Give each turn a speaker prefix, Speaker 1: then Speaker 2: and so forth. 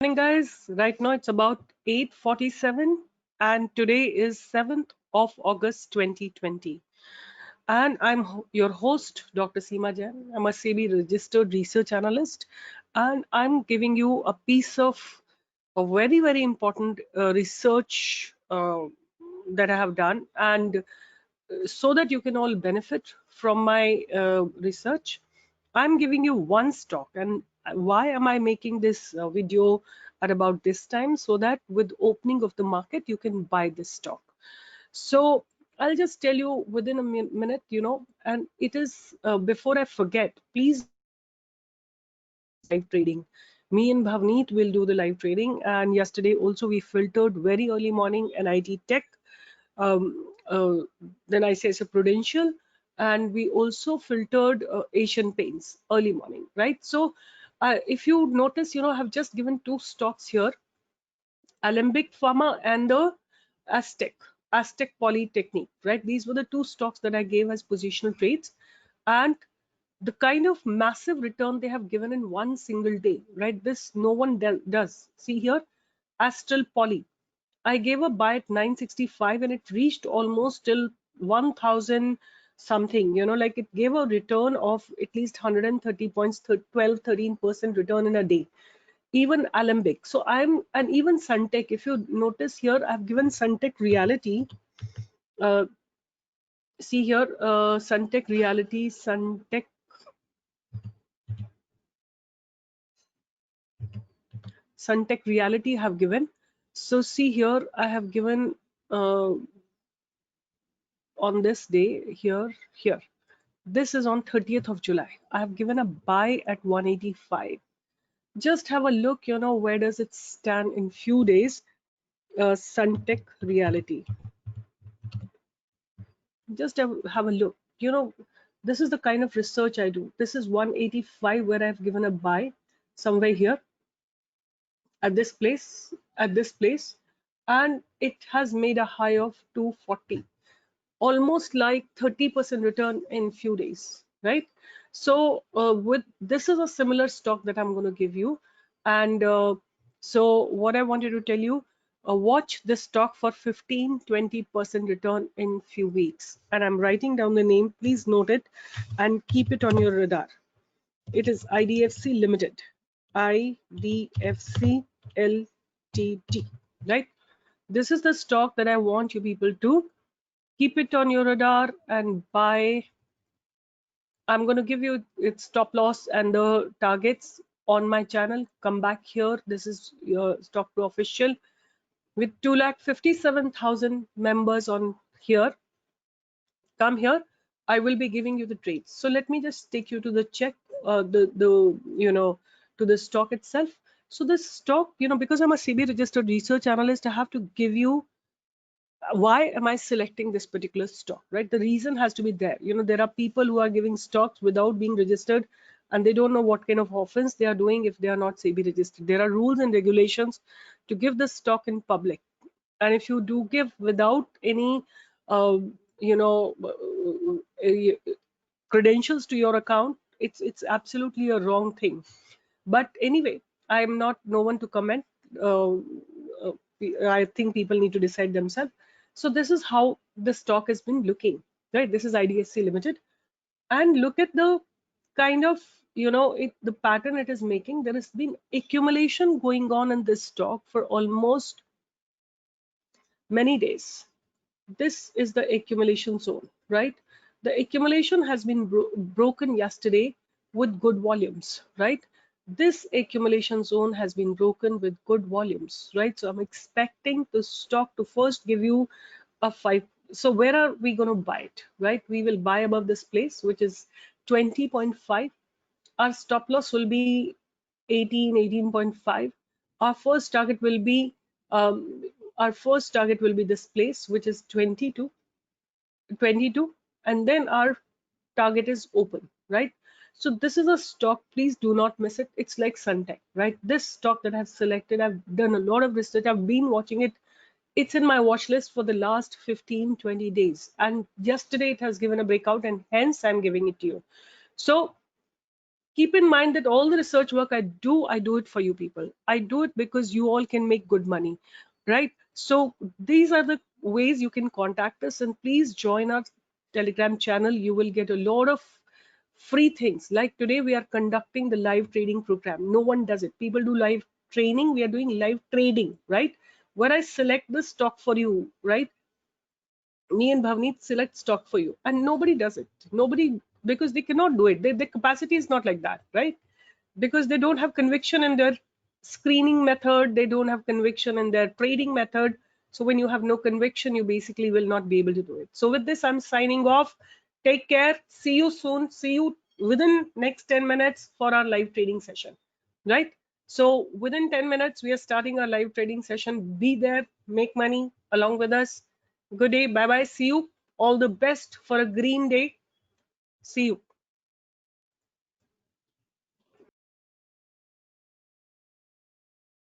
Speaker 1: Morning, guys. Right now it's about 8:47, and today is 7th of August 2020. And I'm your host, Dr. Seema Jain. I'm a SEBI registered research analyst, and I'm giving you a piece of a very, very important research that I have done, and so that you can all benefit from my research. I'm giving you one stock. And why am I making this video at about this time? So that with opening of the market, you can buy this stock. So I'll just tell you within a minute, and it is before I forget, please live trading. Me and Bhavneet will do the live trading. And yesterday also we filtered very early morning NIT Tech, then ICICI Prudential, and we also filtered Asian Paints early morning, right? So if you notice, I have just given two stocks here, Alembic Pharma and the Aztec, Aztec Polytechnic, right? These were the two stocks that I gave as positional trades. And the kind of massive return they have given in one single day, right? This no one does. See here, Astral Poly. I gave a buy at 965 and it reached almost till 1000 something, like it gave a return of at least 130 points, 12, 13% return in a day. Even Alembic. So and even Suntech, if you notice here, I've given Suntech Reality. Uh, See here, Suntech Reality, Suntech Reality have given. So see here, I have given on this day here. This is on 30th of July. I have given a buy at 185. Just have a look, where does it stand in few days? Suntech Reality. Just have a look. This is the kind of research I do. This is 185 where I've given a buy somewhere here at this place, and it has made a high of 240, almost like 30% return in few days, right? So with this is a similar stock that I'm going to give you. And so what I wanted to tell you, watch this stock for 15-20% return in few weeks. And I'm writing down the name, please note it and keep it on your radar. It is IDFC Limited, IDFC Ltd, right? This is the stock that I want you people to keep it on your radar and buy. I'm going to give you its stop loss and the targets on my channel. Come back here. This is your Stock Pro official with 257,000 members on here. Come here. I will be giving you the trades. So let me just take you to the check, to the stock itself. So this stock, because I'm a SEBI registered research analyst, I have to give you why am I selecting this particular stock, right? The reason has to be there. There are people who are giving stocks without being registered, and they don't know what kind of offense they are doing if they are not SEBI registered. There are rules and regulations to give the stock in public. And if you do give without any, uh, you know, credentials to your account, it's absolutely a wrong thing. But anyway, I am not no one to comment. Uh, uh, I think people need to decide themselves. So this is how the stock has been looking, right? This is IDFC Limited, and look at the kind of the pattern it is making. There has been accumulation going on in this stock for almost many days. This is the accumulation zone, right? The accumulation has been broken yesterday with good volumes, right? This accumulation zone has been broken with good volumes, right? So I'm expecting the stock to first give you a 5. So where are we going to buy it, right? We will buy above this place, which is 20.5. Our stop loss will be 18.5. Our first target will be um, this place, which is 22, and then our target is open, right? So this is a stock, please do not miss it. It's like Suntech, right? This stock that I've selected, I've done a lot of research, I've been watching it. It's in my watch list for the last 15-20 days, and yesterday it has given a breakout, and hence I'm giving it to you. So keep in mind that all the research work I do it for you people. I do it because you all can make good money, right? So these are the ways you can contact us, and please join our Telegram channel. You will get a lot of free things. Like today we are conducting the live trading program. No one does it. People do live training. We are doing live trading, right? Where I select the stock for you, right? Me and Bhavneet select stock for you, and nobody does it. Nobody, because they cannot do it. Their capacity is not like that, right? Because they don't have conviction in their screening method. They don't have conviction in their trading method. So when you have no conviction, you basically will not be able to do it. So with this, I'm signing off. Take care. See you soon. See you within next 10 minutes for our live trading session, right? So within 10 minutes, we are starting our live trading session. Be there, make money along with us. Good day. Bye bye. See you. All the best for a green day. See you.